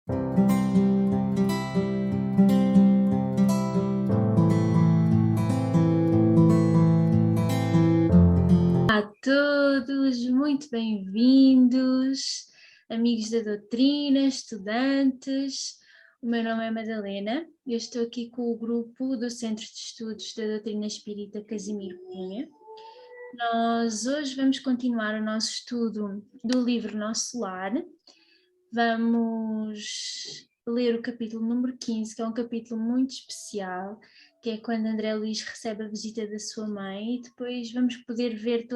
Olá a todos, muito bem-vindos, amigos da doutrina, estudantes. O meu nome é Madalena e eu estou aqui com o grupo do Centro de Estudos da Doutrina Espírita Casimiro Cunha. Nós hoje vamos continuar o nosso estudo do livro Nosso Lar. Vamos ler o capítulo número 15, que é um capítulo muito especial, que é quando André Luís recebe a visita da sua mãe, e depois vamos poder ver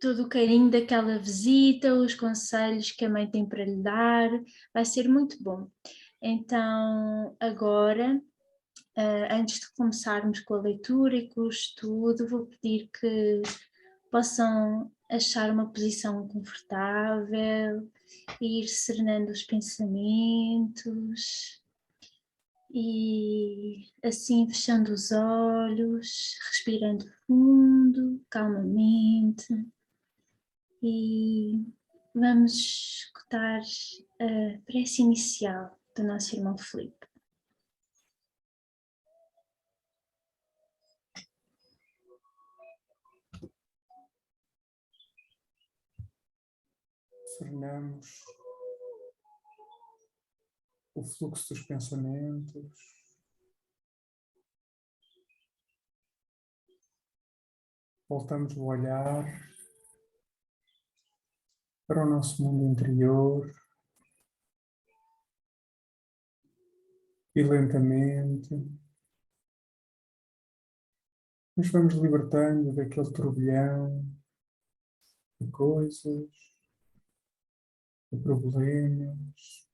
todo o carinho daquela visita, os conselhos que a mãe tem para lhe dar. Vai ser muito bom. Então, agora, antes de começarmos com a leitura e com o estudo, vou pedir que possam achar uma posição confortável, ir serenando os pensamentos e assim fechando os olhos, respirando fundo, calmamente, e vamos escutar a prece inicial do nosso irmão Filipe. Serenamos o fluxo dos pensamentos, voltamos o olhar para o nosso mundo interior e lentamente nos vamos libertando daquele turbilhão de coisas, de problemas,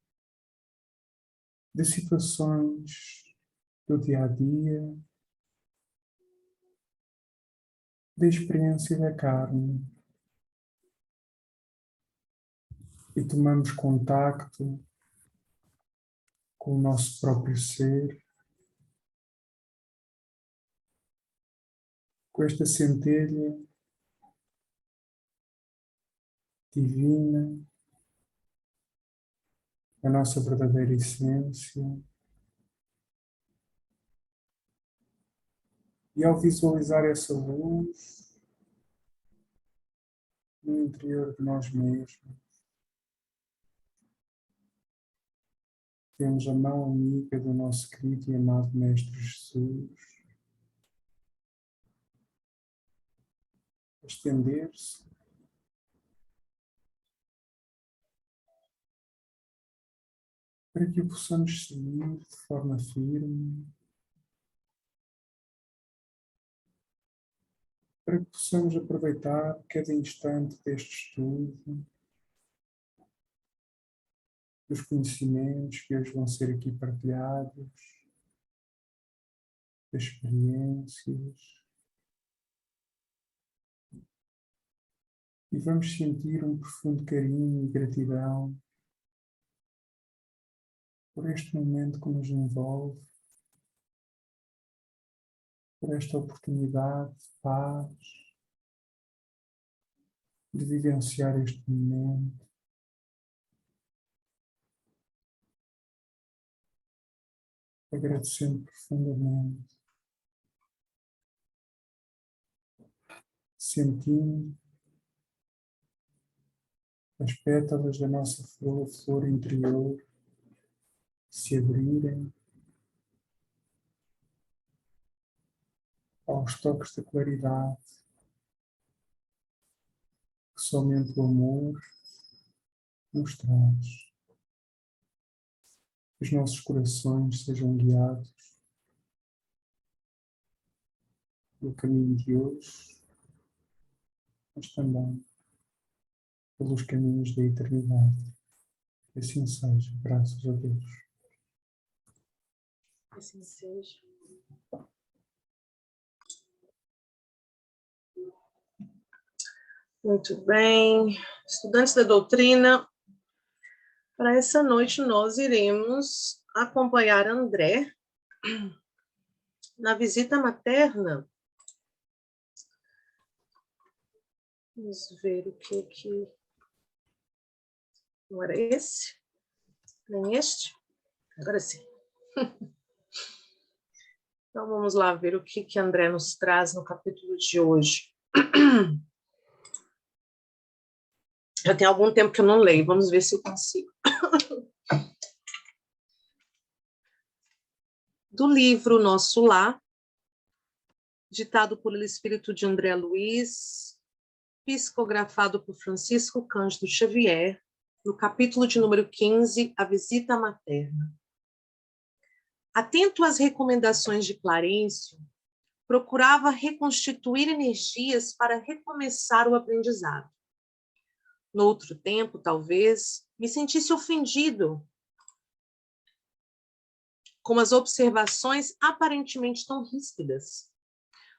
de situações do dia a dia, da experiência da carne, e tomamos contacto com o nosso próprio ser, com esta centelha divina, a nossa verdadeira essência. E ao visualizar essa luz no interior de nós mesmos, temos a mão amiga do nosso querido e amado Mestre Jesus a estender-se para que o possamos seguir de forma firme, para que possamos aproveitar cada instante deste estudo, dos conhecimentos que hoje vão ser aqui partilhados, das experiências, e vamos sentir um profundo carinho e gratidão por este momento que nos envolve, por esta oportunidade de paz, de vivenciar este momento. Agradecendo profundamente, sentindo as pétalas da nossa flor interior se abrirem aos toques da claridade que somente o amor nos traz. Que os nossos corações sejam guiados pelo caminho de hoje, mas também pelos caminhos da eternidade. Que assim seja, graças a Deus. Assim seja. Muito bem. Estudantes da doutrina, para essa noite nós iremos acompanhar André na visita materna. Vamos ver o que Não era esse? Nem este? Agora sim. Então, vamos lá ver o que André nos traz no capítulo de hoje. Já tem algum tempo que eu não leio, vamos ver se eu consigo. Do livro Nosso Lar, ditado por ele Espírito de André Luiz, psicografado por Francisco Cândido Xavier, no capítulo de número 15, A Visita Materna. Atento às recomendações de Clarencio, procurava reconstituir energias para recomeçar o aprendizado. No outro tempo, talvez, me sentisse ofendido com as observações aparentemente tão ríspidas.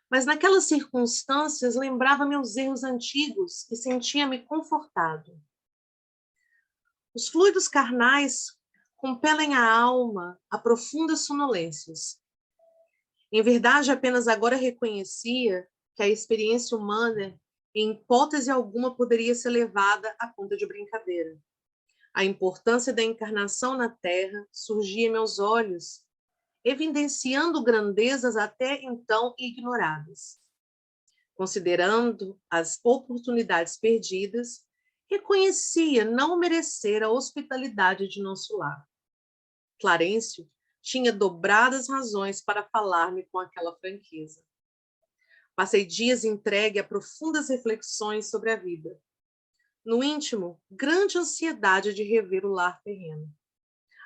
Mas naquelas circunstâncias lembrava meus erros antigos e sentia-me confortado. Os fluidos carnais compelem a alma a profundas sonolências. Em verdade, apenas agora reconhecia que a experiência humana, em hipótese alguma, poderia ser levada à conta de brincadeira. A importância da encarnação na Terra surgia em meus olhos, evidenciando grandezas até então ignoradas. Considerando as oportunidades perdidas, reconhecia não merecer a hospitalidade de nosso lar. Clarencio tinha dobradas razões para falar-me com aquela franqueza. Passei dias entregue a profundas reflexões sobre a vida. No íntimo, grande ansiedade de rever o lar terreno.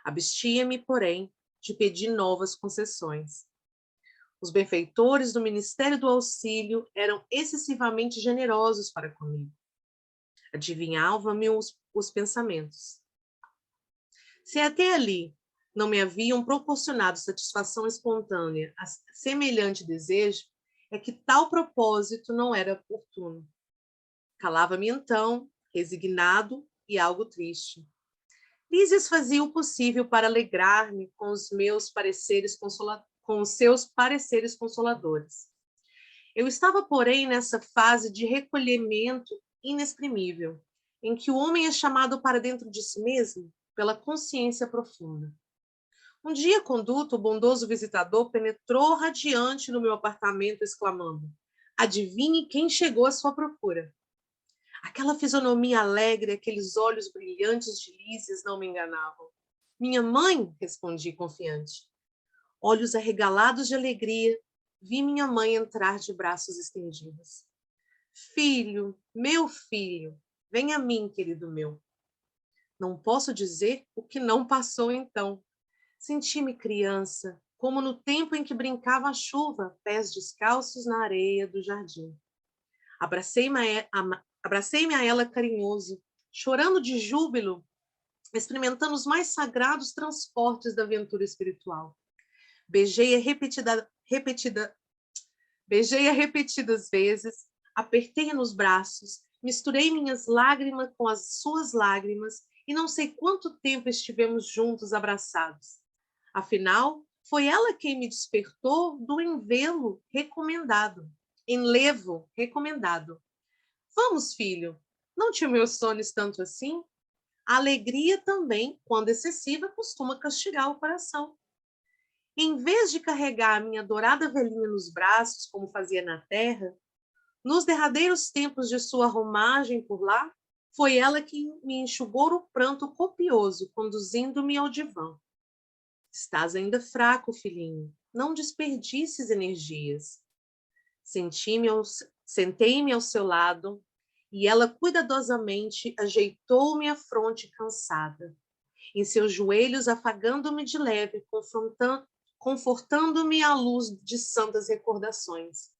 Abstia-me, porém, de pedir novas concessões. Os benfeitores do Ministério do Auxílio eram excessivamente generosos para comigo. Adivinhavam-me os pensamentos. Se até ali não me haviam proporcionado satisfação espontânea a semelhante desejo, é que tal propósito não era oportuno. Calava-me então, resignado e algo triste. Lísias fazia o possível para alegrar-me com os seus pareceres consoladores. Eu estava, porém, nessa fase de recolhimento inexprimível, em que o homem é chamado para dentro de si mesmo pela consciência profunda. Um dia, conduto, o bondoso visitador penetrou radiante no meu apartamento, exclamando: adivinhe quem chegou à sua procura. Aquela fisionomia alegre, aqueles olhos brilhantes de Lísias não me enganavam. Minha mãe, respondi confiante. Olhos arregalados de alegria, vi minha mãe entrar de braços estendidos. Filho, meu filho, vem a mim, querido meu. Não posso dizer o que não passou então. Senti-me criança, como no tempo em que brincava a chuva, pés descalços na areia do jardim. Abracei-me a ela carinhoso, chorando de júbilo, experimentando os mais sagrados transportes da aventura espiritual. Beijei-a repetidas vezes, apertei-a nos braços, misturei minhas lágrimas com as suas lágrimas e não sei quanto tempo estivemos juntos abraçados. Afinal, foi ela quem me despertou do enlevo recomendado. Vamos, filho, não te emociones tanto assim? A alegria também, quando excessiva, costuma castigar o coração. Em vez de carregar a minha adorada velhinha nos braços, como fazia na terra, nos derradeiros tempos de sua romagem por lá, foi ela que me enxugou o pranto copioso, conduzindo-me ao divã. Estás ainda fraco, filhinho. Não desperdices energias. Sentei-me ao seu lado e ela cuidadosamente ajeitou-me a fronte cansada. Em seus joelhos, afagando-me de leve, confortando-me à luz de santas recordações.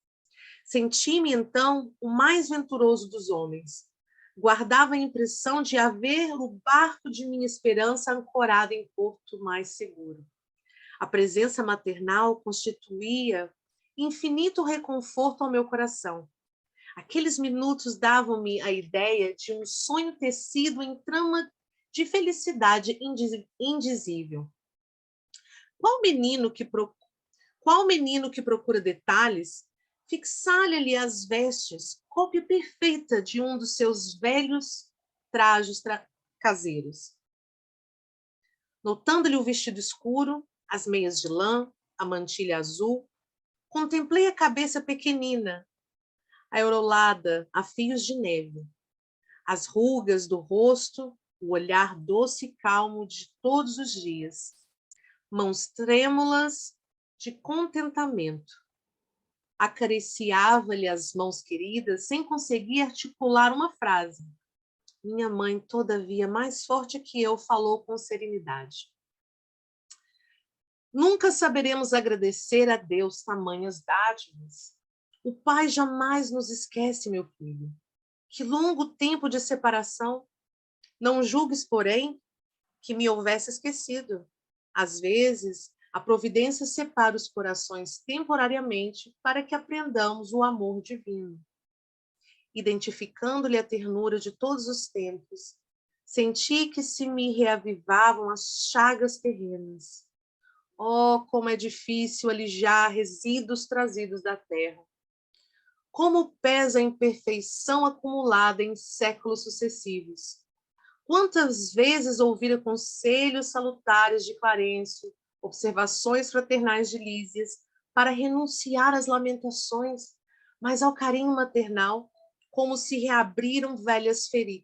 Senti-me, então, o mais venturoso dos homens. Guardava a impressão de haver o barco de minha esperança ancorado em porto mais seguro. A presença maternal constituía infinito reconforto ao meu coração. Aqueles minutos davam-me a ideia de um sonho tecido em trama de felicidade indizível. Qual menino que procura detalhes, fixar-lhe as vestes, cópia perfeita de um dos seus velhos caseiros. Notando-lhe o vestido escuro, as meias de lã, a mantilha azul, contemplei a cabeça pequenina, aureolada a fios de neve, as rugas do rosto, o olhar doce e calmo de todos os dias, mãos trêmulas de contentamento. Acariciava-lhe as mãos queridas sem conseguir articular uma frase. Minha mãe, todavia, mais forte que eu, falou com serenidade. Nunca saberemos agradecer a Deus tamanhas dádivas. O Pai jamais nos esquece, meu filho. Que longo tempo de separação. Não julgues, porém, que me houvesse esquecido. Às vezes, a providência separa os corações temporariamente para que aprendamos o amor divino. Identificando-lhe a ternura de todos os tempos, senti que se me reavivavam as chagas terrenas. Oh, como é difícil alijar resíduos trazidos da terra! Como pesa a imperfeição acumulada em séculos sucessivos! Quantas vezes ouvira conselhos salutares de Clarencio, observações fraternais de Lísias, para renunciar às lamentações, mas ao carinho maternal, como se reabriam velhas feridas.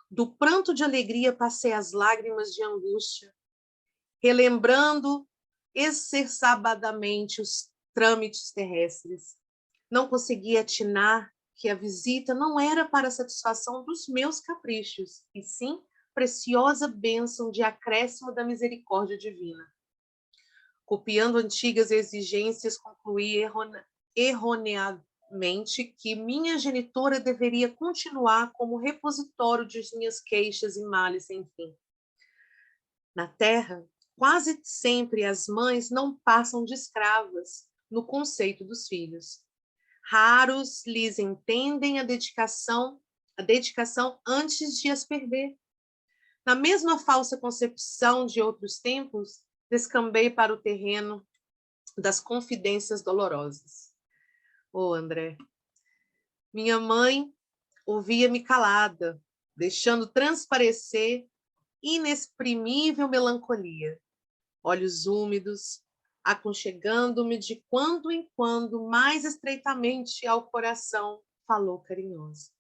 Do pranto de alegria passei às lágrimas de angústia, relembrando exacerbadamente os trâmites terrestres. Não conseguia atinar que a visita não era para a satisfação dos meus caprichos, e sim preciosa bênção de acréscimo da misericórdia divina. Copiando antigas exigências, concluí erroneamente que minha genitora deveria continuar como repositório de minhas queixas e males sem fim. Na terra, quase sempre as mães não passam de escravas no conceito dos filhos. Raros lhes entendem a dedicação antes de as perder. Na mesma falsa concepção de outros tempos, descambei para o terreno das confidências dolorosas. Oh, André, minha mãe ouvia-me calada, deixando transparecer inexprimível melancolia. Olhos úmidos, aconchegando-me de quando em quando mais estreitamente ao coração, falou carinhosa.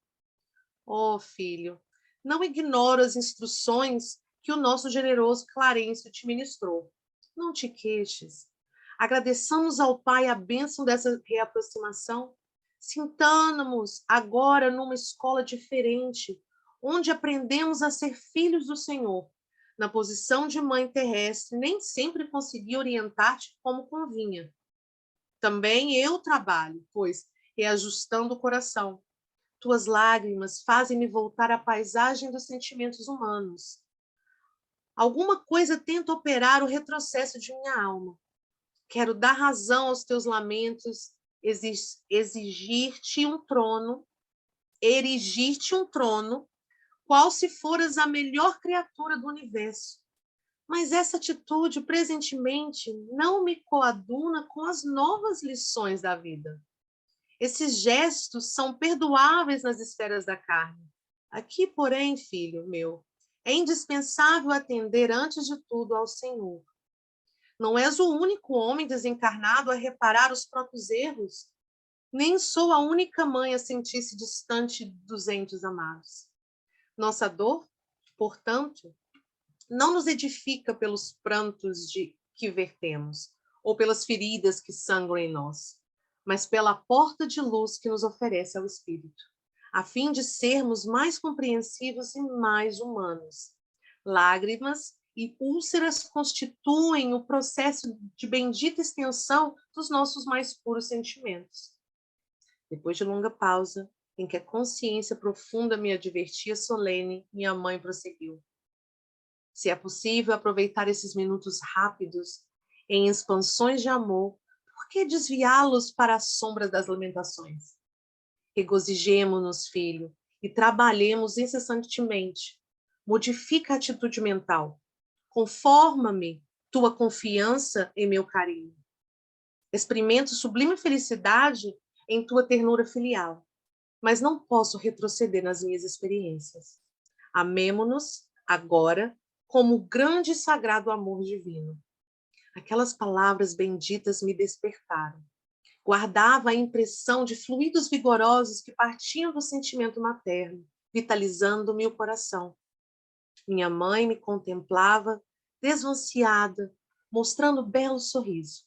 Oh, filho, não ignoro as instruções que o nosso generoso Clarencio te ministrou. Não te queixes. Agradeçamos ao Pai a bênção dessa reaproximação. Sintamos agora numa escola diferente, onde aprendemos a ser filhos do Senhor. Na posição de mãe terrestre, nem sempre consegui orientar-te como convinha. Também eu trabalho, pois, reajustando o coração. Tuas lágrimas fazem-me voltar à paisagem dos sentimentos humanos. Alguma coisa tenta operar o retrocesso de minha alma. Quero dar razão aos teus lamentos, erigir-te um trono, qual se foras a melhor criatura do universo. Mas essa atitude, presentemente, não me coaduna com as novas lições da vida. Esses gestos são perdoáveis nas esferas da carne. Aqui, porém, filho meu, é indispensável atender antes de tudo ao Senhor. Não és o único homem desencarnado a reparar os próprios erros, nem sou a única mãe a sentir-se distante dos entes amados. Nossa dor, portanto, não nos edifica pelos prantos que vertemos, ou pelas feridas que sangram em nós, mas pela porta de luz que nos oferece ao Espírito, a fim de sermos mais compreensivos e mais humanos. Lágrimas e úlceras constituem o processo de bendita extensão dos nossos mais puros sentimentos. Depois de longa pausa, em que a consciência profunda me advertia solene, minha mãe prosseguiu. Se é possível aproveitar esses minutos rápidos em expansões de amor, por que desviá-los para a sombra das lamentações? Regozijemo-nos, filho, e trabalhemos incessantemente. Modifica a atitude mental. Conforma-me tua confiança em meu carinho. Experimento sublime felicidade em tua ternura filial. mas não posso retroceder nas minhas experiências. Amemo-nos agora como o grande e sagrado amor divino. Aquelas palavras benditas me despertaram. Guardava a impressão de fluidos vigorosos que partiam do sentimento materno, vitalizando-me o coração. Minha mãe me contemplava, desvanciada, mostrando belo sorriso.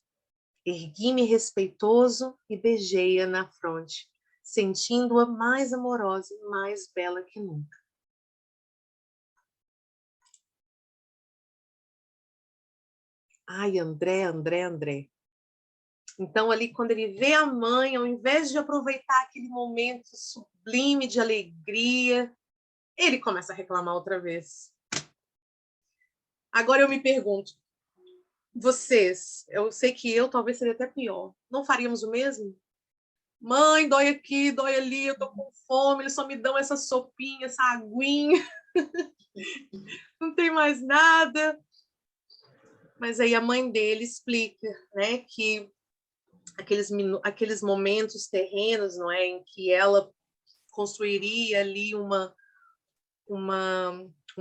Ergui-me respeitoso e beijei-a na fronte, sentindo-a mais amorosa e mais bela que nunca. Ai, André, André, André. Então, ali, quando ele vê a mãe, ao invés de aproveitar aquele momento sublime de alegria, ele começa a reclamar outra vez. Agora eu me pergunto, vocês, eu sei que eu talvez seria até pior, não faríamos o mesmo? Mãe, dói aqui, dói ali, eu tô com fome, eles só me dão essa sopinha, essa aguinha, não tem mais nada. Mas aí a mãe dele explica, né, que aqueles momentos terrenos, não é, em que ela construiria ali um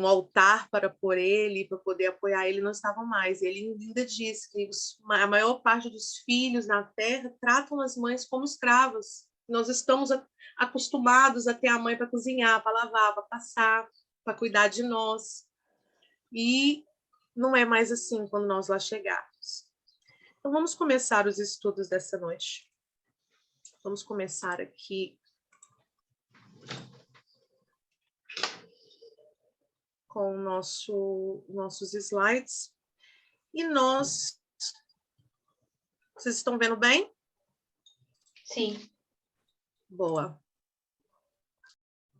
altar para pôr ele, para poder apoiar ele, não estavam mais. Ele ainda diz que a maior parte dos filhos na Terra tratam as mães como escravas. Nós estamos acostumados a ter a mãe para cozinhar, para lavar, para passar, para cuidar de nós. E não é mais assim quando nós lá chegarmos. Então, vamos começar os estudos dessa noite. Vamos começar aqui com nossos slides. E vocês estão vendo bem? Sim. Boa.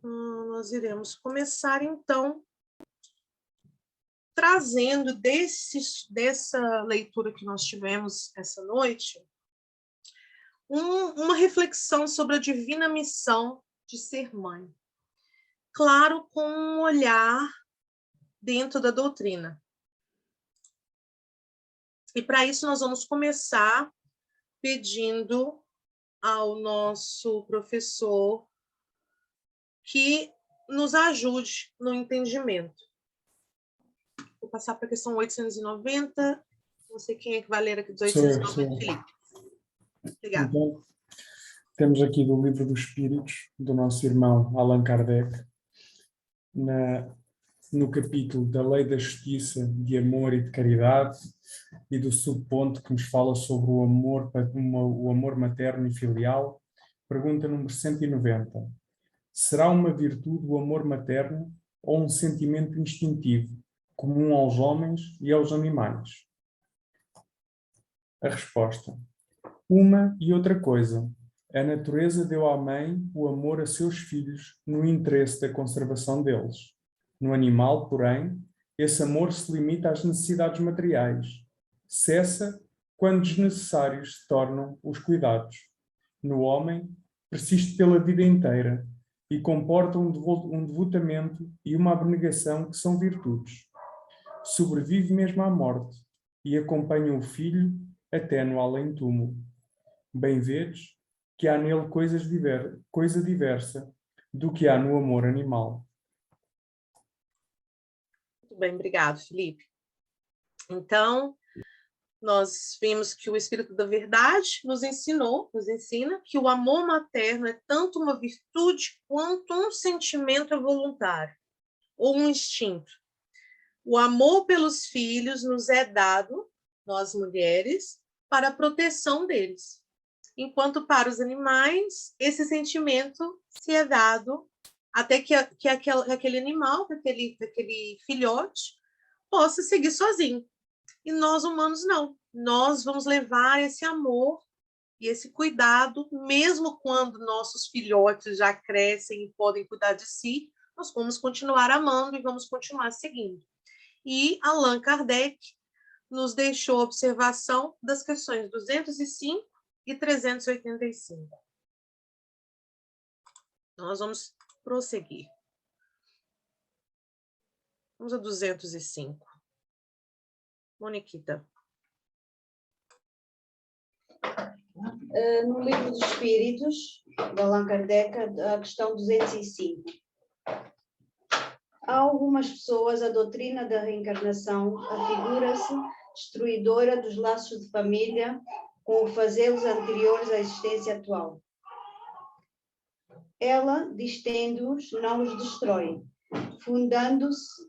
Nós iremos começar, então, trazendo dessa leitura que nós tivemos essa noite, uma reflexão sobre a divina missão de ser mãe. Claro, com um olhar dentro da doutrina. E para isso nós vamos começar pedindo ao nosso professor que nos ajude no entendimento. Vou passar para a questão 890. Não sei quem é que vai ler aqui dos 890, Felipe. Obrigada. Então, temos aqui do Livro dos Espíritos, do nosso irmão Allan Kardec, no capítulo da Lei da Justiça, de Amor e de Caridade, e do subponto que nos fala sobre o amor materno e filial, pergunta número 190. Será uma virtude o amor materno ou um sentimento instintivo, comum aos homens e aos animais? A resposta: uma e outra coisa. A natureza deu à mãe o amor a seus filhos no interesse da conservação deles. No animal, porém, esse amor se limita às necessidades materiais. Cessa quando desnecessários se tornam os cuidados. No homem, persiste pela vida inteira e comporta um devotamento e uma abnegação que são virtudes. Sobrevive mesmo à morte e acompanha o filho até no além-túmulo. Bem vedes que há nele coisa diversa do que há no amor animal. Muito bem, obrigado, Felipe. Então, nós vimos que o Espírito da Verdade nos ensina que o amor materno é tanto uma virtude quanto um sentimento voluntário, ou um instinto. O amor pelos filhos nos é dado, nós mulheres, para a proteção deles. Enquanto para os animais, esse sentimento se é dado até que aquele animal, aquele filhote, possa seguir sozinho. E nós, humanos, não. Nós vamos levar esse amor e esse cuidado, mesmo quando nossos filhotes já crescem e podem cuidar de si, nós vamos continuar amando e vamos continuar seguindo. E Allan Kardec nos deixou a observação das questões 205 e 385. Nós vamos prosseguir. Vamos a 205. Moniquita. No livro dos Espíritos, de Allan Kardec, a questão 205. Há algumas pessoas, a doutrina da reencarnação afigura-se destruidora dos laços de família com o fazê-los anteriores à existência atual. Ela, distendo-os, não os destrói, fundando-se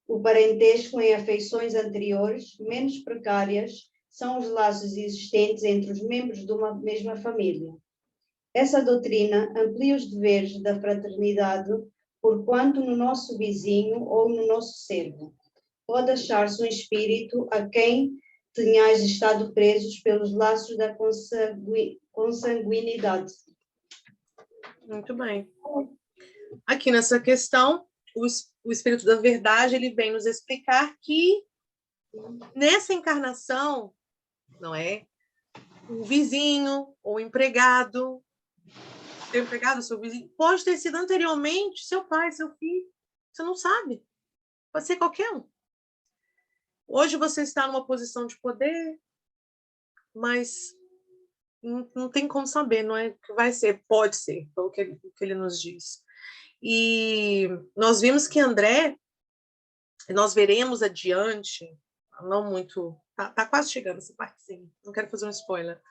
o parentesco em afeições anteriores, menos precárias, são os laços existentes entre os membros de uma mesma família. Essa doutrina amplia os deveres da fraternidade, porquanto no nosso vizinho ou no nosso servo pode achar-se um espírito a quem tenhais estado presos pelos laços da consanguinidade. Muito bem. Aqui nessa questão, o Espírito da Verdade, ele vem nos explicar que nessa encarnação, não é? O vizinho ou o empregado, seu vizinho, pode ter sido anteriormente seu pai, seu filho. Você não sabe. Pode ser qualquer um. Hoje você está numa posição de poder, mas não tem como saber, não é que vai ser, pode ser, foi o que ele nos diz. E nós vimos que André, nós veremos adiante, não muito, tá quase chegando essa partezinha, não quero fazer um spoiler,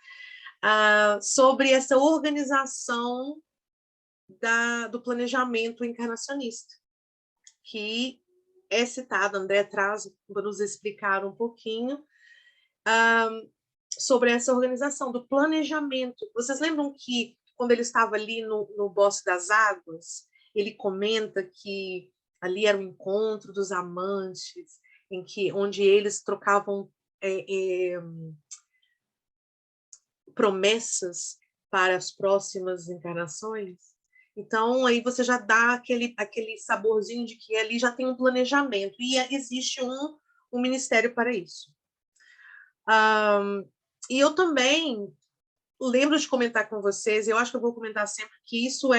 sobre essa organização do planejamento encarnacionista, que é citado, André traz para nos explicar um pouquinho sobre essa organização do planejamento. Vocês lembram que quando ele estava ali no Bosque das Águas, ele comenta que ali era o encontro dos amantes, onde eles trocavam promessas para as próximas encarnações? Então, aí você já dá aquele saborzinho de que ali já tem um planejamento, e existe um ministério para isso. E eu também lembro de comentar com vocês, eu acho que eu vou comentar sempre, que isso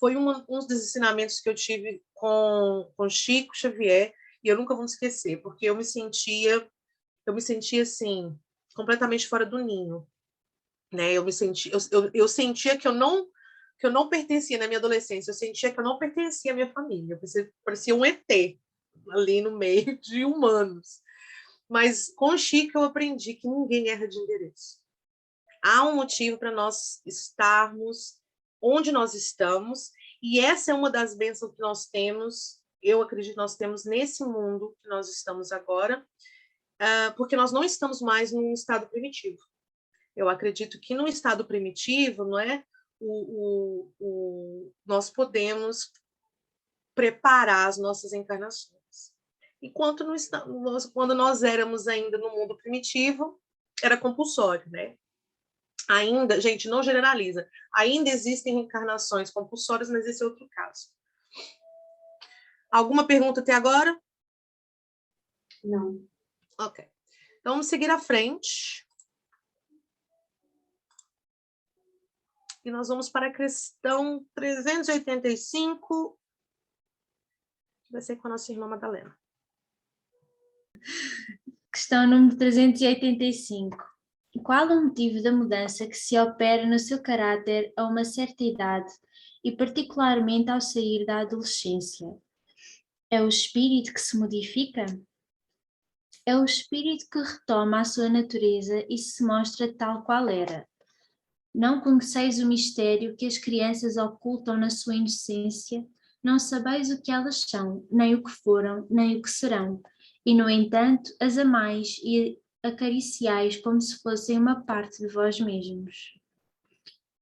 foi um dos ensinamentos que eu tive com Chico Xavier, e eu nunca vou me esquecer, porque eu me sentia assim, completamente fora do ninho, né? Eu sentia que eu não pertencia na minha adolescência, eu sentia que eu não pertencia à minha família, eu parecia um ET ali no meio de humanos. Mas com o Chico eu aprendi que ninguém erra de endereço. Há um motivo para nós estarmos onde nós estamos, e essa é uma das bênçãos que nós temos, eu acredito que nós temos nesse mundo que nós estamos agora, porque nós não estamos mais num estado primitivo. Eu acredito que no estado primitivo, não é, nós podemos preparar as nossas encarnações. Enquanto quando nós éramos ainda no mundo primitivo, era compulsório, né? Ainda, gente, não generaliza, ainda existem reencarnações compulsórias, mas esse é outro caso. Alguma pergunta até agora? Não. Ok. Então, vamos seguir à frente. E nós vamos para a questão 385, que vai ser com a nossa irmã Madalena. Questão número 385. Qual o motivo da mudança que se opera no seu caráter a uma certa idade e particularmente ao sair da adolescência? É o espírito que se modifica? É o espírito que retoma a sua natureza e se mostra tal qual era. Não conheceis o mistério que as crianças ocultam na sua inocência, não sabeis o que elas são, nem o que foram, nem o que serão, e no entanto as amais e acariciais como se fossem uma parte de vós mesmos.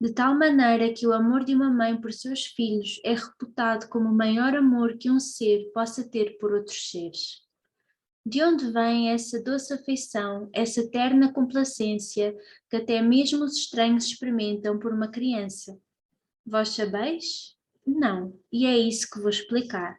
De tal maneira que o amor de uma mãe por seus filhos é reputado como o maior amor que um ser possa ter por outros seres. De onde vem essa doce afeição, essa terna complacência que até mesmo os estranhos experimentam por uma criança? Vós sabeis? Não, e é isso que vou explicar.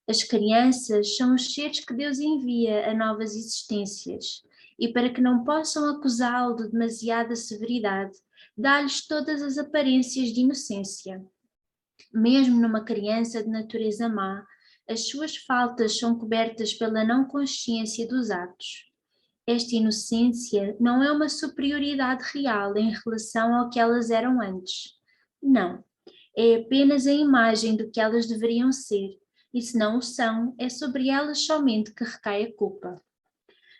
As crianças são os seres que Deus envia a novas existências, e para que não possam acusá-lo de demasiada severidade, dá-lhes todas as aparências de inocência. Mesmo numa criança de natureza má, as suas faltas são cobertas pela não consciência dos atos. Esta inocência não é uma superioridade real em relação ao que elas eram antes. Não, é apenas a imagem do que elas deveriam ser, e se não o são, é sobre elas somente que recai a culpa.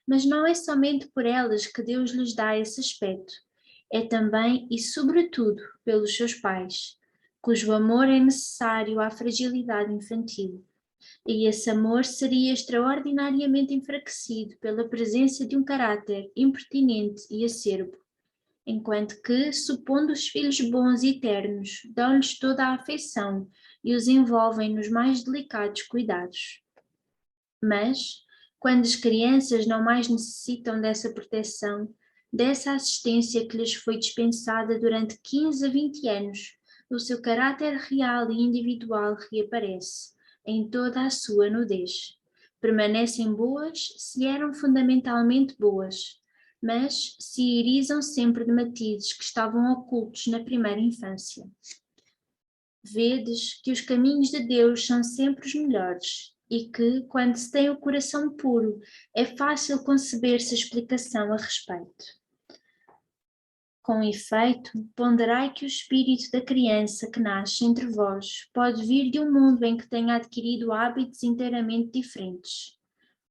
Mas não é somente por elas que Deus lhes dá esse aspecto, é também e sobretudo pelos seus pais, cujo amor é necessário à fragilidade infantil. E esse amor seria extraordinariamente enfraquecido pela presença de um caráter impertinente e acerbo, enquanto que, supondo os filhos bons e ternos, dão-lhes toda a afeição e os envolvem nos mais delicados cuidados. Mas, quando as crianças não mais necessitam dessa proteção, dessa assistência que lhes foi dispensada durante 15 a 20 anos, o seu caráter real e individual reaparece, em toda a sua nudez. Permanecem boas se eram fundamentalmente boas, mas se irisam sempre de matizes que estavam ocultos na primeira infância. Vedes que os caminhos de Deus são sempre os melhores e que, quando se tem o coração puro, é fácil conceber-se a explicação a respeito. Com efeito, ponderai que o espírito da criança que nasce entre vós pode vir de um mundo em que tenha adquirido hábitos inteiramente diferentes.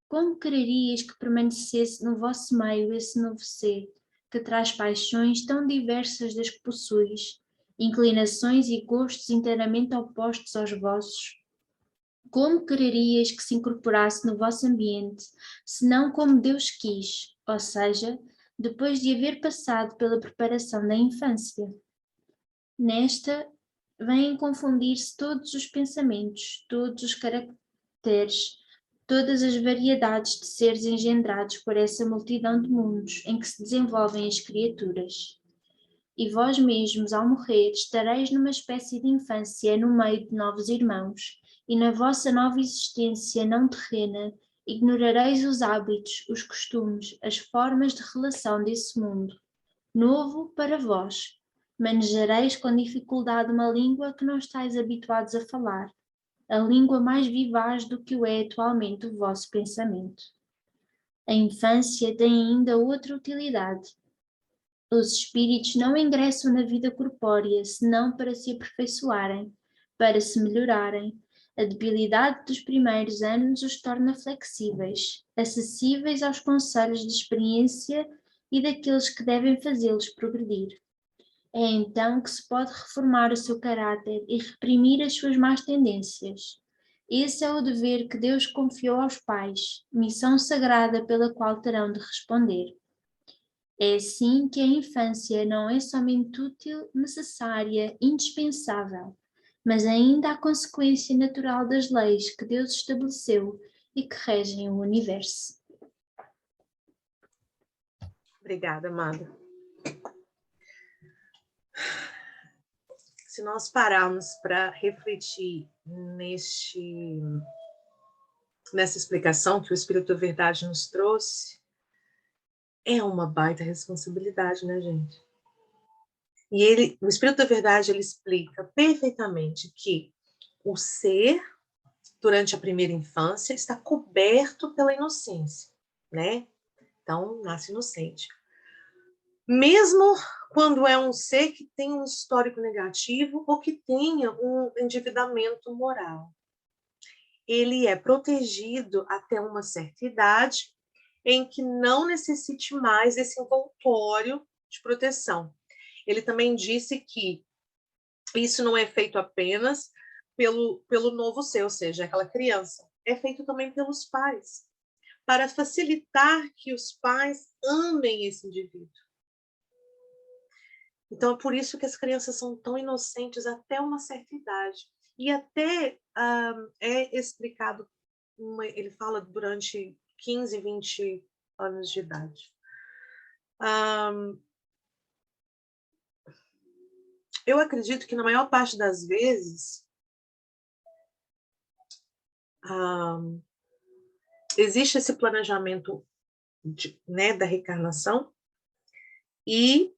Como quererias que permanecesse no vosso meio esse novo ser, que traz paixões tão diversas das que possuis, inclinações e gostos inteiramente opostos aos vossos? Como quererias que se incorporasse no vosso ambiente, senão como Deus quis, ou seja, depois de haver passado pela preparação da infância? Nesta, vêm confundir-se todos os pensamentos, todos os caracteres, todas as variedades de seres engendrados por essa multidão de mundos em que se desenvolvem as criaturas. E vós mesmos, ao morrer, estareis numa espécie de infância no meio de novos irmãos, e na vossa nova existência não terrena, ignorareis os hábitos, os costumes, as formas de relação desse mundo, novo para vós. Manejareis com dificuldade uma língua que não estáis habituados a falar, a língua mais vivaz do que o é atualmente o vosso pensamento. A infância tem ainda outra utilidade. Os espíritos não ingressam na vida corpórea senão para se aperfeiçoarem, para se melhorarem. A debilidade dos primeiros anos os torna flexíveis, acessíveis aos conselhos de experiência e daqueles que devem fazê-los progredir. É então que se pode reformar o seu caráter e reprimir as suas más tendências. Esse é o dever que Deus confiou aos pais, missão sagrada pela qual terão de responder. É assim que a infância não é somente útil, necessária, indispensável, mas ainda a consequência natural das leis que Deus estabeleceu e que regem o universo. Obrigada, amada. Se nós pararmos para refletir nessa explicação que o Espírito da Verdade nos trouxe, é uma baita responsabilidade, né, gente? E o Espírito da Verdade, ele explica perfeitamente que o ser, durante a primeira infância, está coberto pela inocência, né? Então, nasce inocente. Mesmo quando é um ser que tem um histórico negativo ou que tenha um endividamento moral. Ele é protegido até uma certa idade em que não necessite mais desse envoltório de proteção. Ele também disse que isso não é feito apenas pelo novo ser, ou seja, aquela criança. É feito também pelos pais, para facilitar que os pais amem esse indivíduo. Então, é por isso que as crianças são tão inocentes até uma certa idade. E até é explicado, ele fala durante 15, 20 anos de idade. Eu acredito que na maior parte das vezes existe esse planejamento da reencarnação e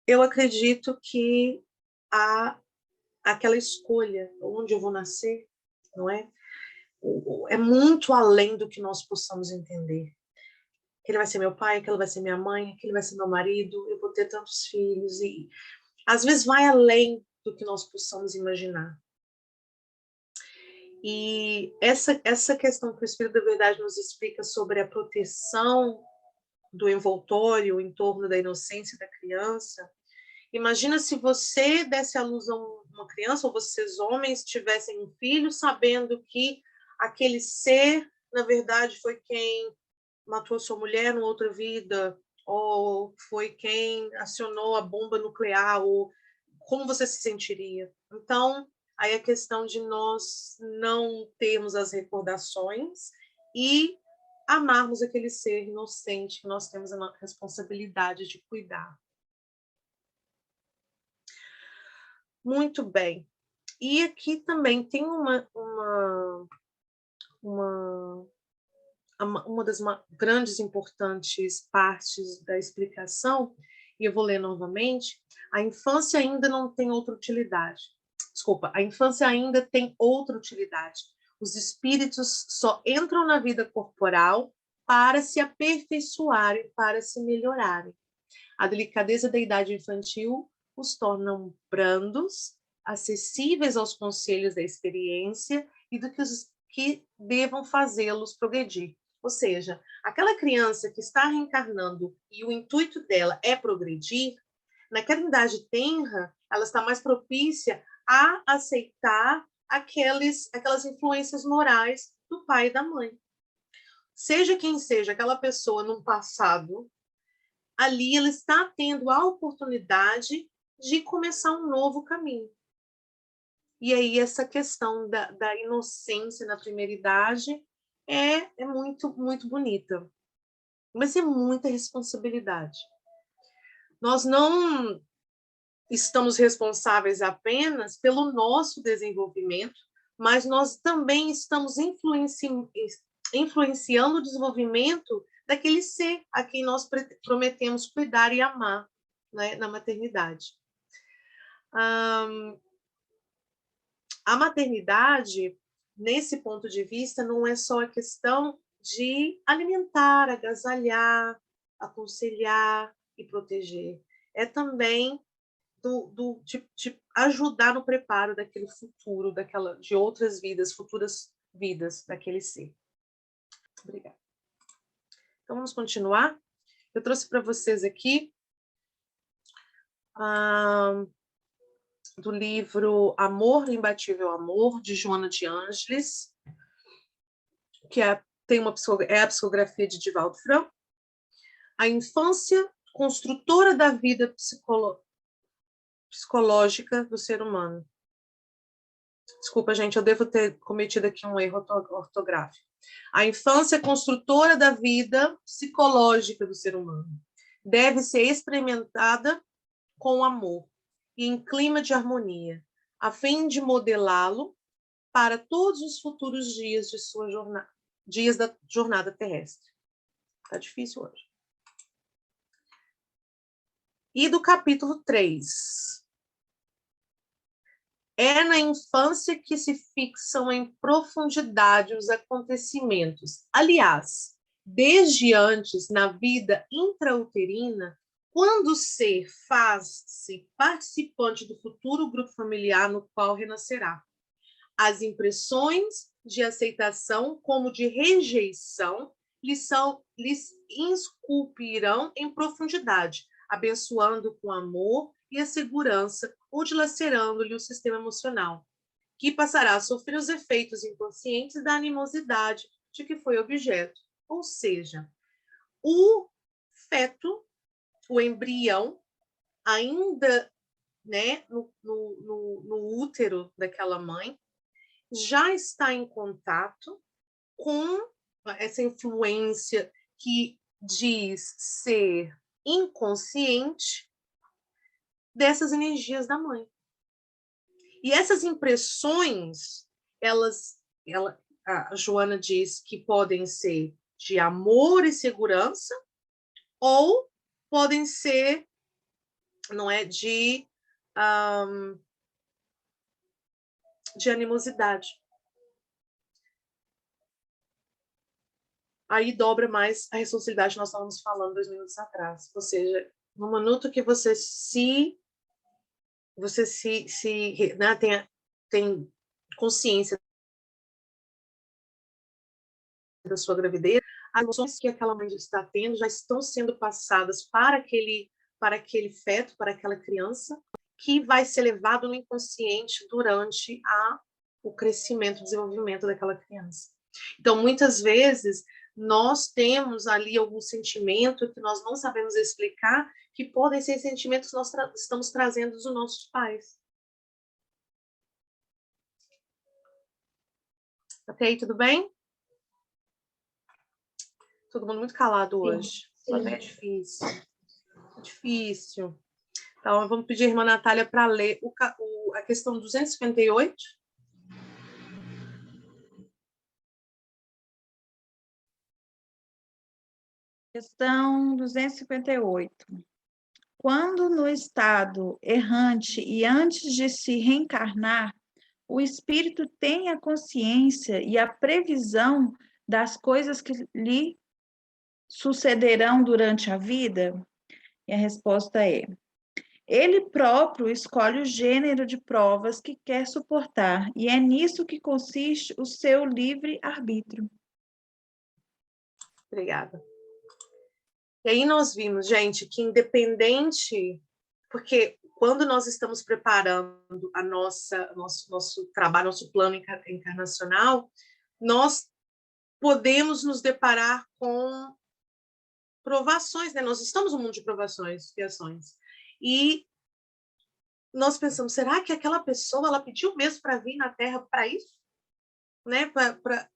eu acredito que há aquela escolha, onde eu vou nascer, não é? É muito além do que nós possamos entender. aquele vai ser meu pai, aquele vai ser minha mãe, aquele vai ser meu marido, eu vou ter tantos filhos, e às vezes vai além do que nós possamos imaginar. E essa questão que o Espírito da Verdade nos explica sobre a proteção do envoltório em torno da inocência da criança, imagina se você desse à luz a uma criança, ou vocês homens tivessem um filho, sabendo que aquele ser, na verdade, foi quem matou sua mulher numa outra vida, ou foi quem acionou a bomba nuclear, ou como você se sentiria? Então, aí a questão de nós não termos as recordações e amarmos aquele ser inocente que nós temos a responsabilidade de cuidar. Muito bem. E aqui também tem uma das grandes importantes partes da explicação, e eu vou ler novamente. A infância ainda não tem outra utilidade. Desculpa, a infância ainda tem outra utilidade. Os espíritos só entram na vida corporal para se aperfeiçoarem, para se melhorarem. A delicadeza da idade infantil os tornam brandos, acessíveis aos conselhos da experiência e do que devam fazê-los progredir. Ou seja, aquela criança que está reencarnando e o intuito dela é progredir, naquela idade tenra, ela está mais propícia a aceitar aquelas influências morais do pai e da mãe. Seja quem seja aquela pessoa no passado, ali ela está tendo a oportunidade de começar um novo caminho. E aí essa questão da inocência na primeira idade é muito, muito bonita. Mas é muita responsabilidade. Nós não estamos responsáveis apenas pelo nosso desenvolvimento, mas nós também estamos influenciando o desenvolvimento daquele ser a quem nós prometemos cuidar e amar, né, na maternidade. A maternidade, nesse ponto de vista, não é só a questão de alimentar, agasalhar, aconselhar e proteger. É também de ajudar no preparo daquele futuro, de outras vidas, futuras vidas daquele ser. Obrigada. Então, vamos continuar. Eu trouxe para vocês aqui do livro Amor, Imbatível Amor, de Joana de Ângeles, que é a psicografia de Divaldo Franco. A infância construtora da vida psicológica do ser humano. Desculpa, gente, eu devo ter cometido aqui um erro ortográfico. A infância construtora da vida psicológica do ser humano deve ser experimentada com amor e em clima de harmonia, a fim de modelá-lo para todos os futuros dias de sua jornada, dias da jornada terrestre. Tá difícil hoje. E do capítulo 3. É na infância que se fixam em profundidade os acontecimentos. Aliás, desde antes, na vida intrauterina, quando o ser faz-se participante do futuro grupo familiar no qual renascerá. As impressões de aceitação como de rejeição lhes esculpirão em profundidade, abençoando com amor e a segurança ou dilacerando-lhe o sistema emocional, que passará a sofrer os efeitos inconscientes da animosidade de que foi objeto. Ou seja, o feto, o embrião, ainda, né, no útero daquela mãe, já está em contato com essa influência que diz ser inconsciente dessas energias da mãe. E essas impressões, a Joana diz que podem ser de amor e segurança, ou podem ser, não é, de animosidade. aí dobra mais a responsabilidade que nós estávamos falando 2 minutos atrás. Ou seja, no minuto que você né, tem consciência da sua gravidez, as emoções que aquela mãe está tendo já estão sendo passadas para aquele feto, para aquela criança, que vai ser levado no inconsciente durante o crescimento, o desenvolvimento daquela criança. Então, muitas vezes, nós temos ali algum sentimento que nós não sabemos explicar, que podem ser sentimentos que nós estamos trazendo dos nossos pais. Ok? Tudo bem? Todo mundo muito calado hoje. Mas é difícil. É difícil. Então, vamos pedir a irmã Natália para ler a questão 258. Questão 258. Quando no estado errante e antes de se reencarnar, o espírito tem a consciência e a previsão das coisas que lhe sucederão durante a vida? E a resposta é: ele próprio escolhe o gênero de provas que quer suportar, e é nisso que consiste o seu livre-arbítrio. Obrigada. E aí nós vimos, gente, que independente, porque quando nós estamos preparando nosso trabalho, nosso plano encarnacional, nós podemos nos deparar com provações, né? Nós estamos no mundo de provações, expiações. E nós pensamos, será que aquela pessoa ela pediu mesmo para vir na Terra para isso? Né? Para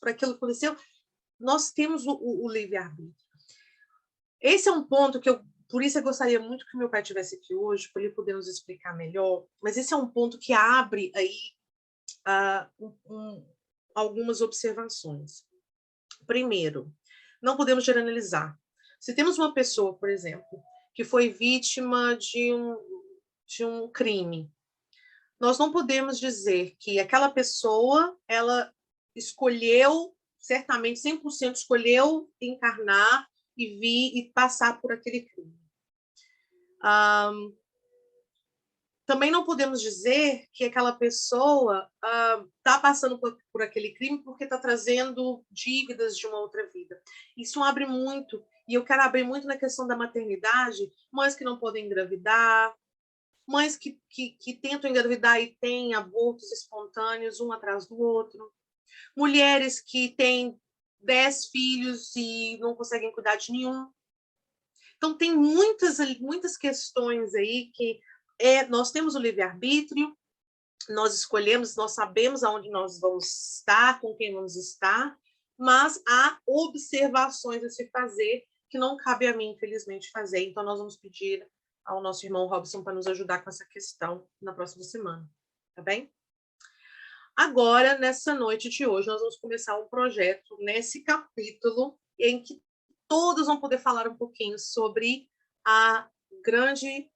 aquilo que aconteceu? Nós temos o livre-arbítrio. Esse é um ponto que por isso eu gostaria muito que meu pai estivesse aqui hoje, para ele poder nos explicar melhor, mas esse é um ponto que abre aí algumas observações. Primeiro, não podemos generalizar. Se temos uma pessoa, por exemplo, que foi vítima de um crime, nós não podemos dizer que aquela pessoa, ela escolheu, certamente 100% escolheu encarnar e vir e passar por aquele crime. Também não podemos dizer que aquela pessoa está passando por aquele crime porque está trazendo dívidas de uma outra vida. Isso abre muito, e eu quero abrir muito na questão da maternidade, mães que não podem engravidar, mães que tentam engravidar e têm abortos espontâneos um atrás do outro, mulheres que têm 10 filhos e não conseguem cuidar de nenhum. Então, tem muitas questões aí que nós temos o livre-arbítrio, nós escolhemos, nós sabemos aonde nós vamos estar, com quem vamos estar, mas há observações a se fazer que não cabe a mim, infelizmente, fazer. Então, nós vamos pedir ao nosso irmão Robson para nos ajudar com essa questão na próxima semana, tá bem? Agora, nessa noite de hoje, nós vamos começar um projeto nesse capítulo em que todos vão poder falar um pouquinho sobre a grande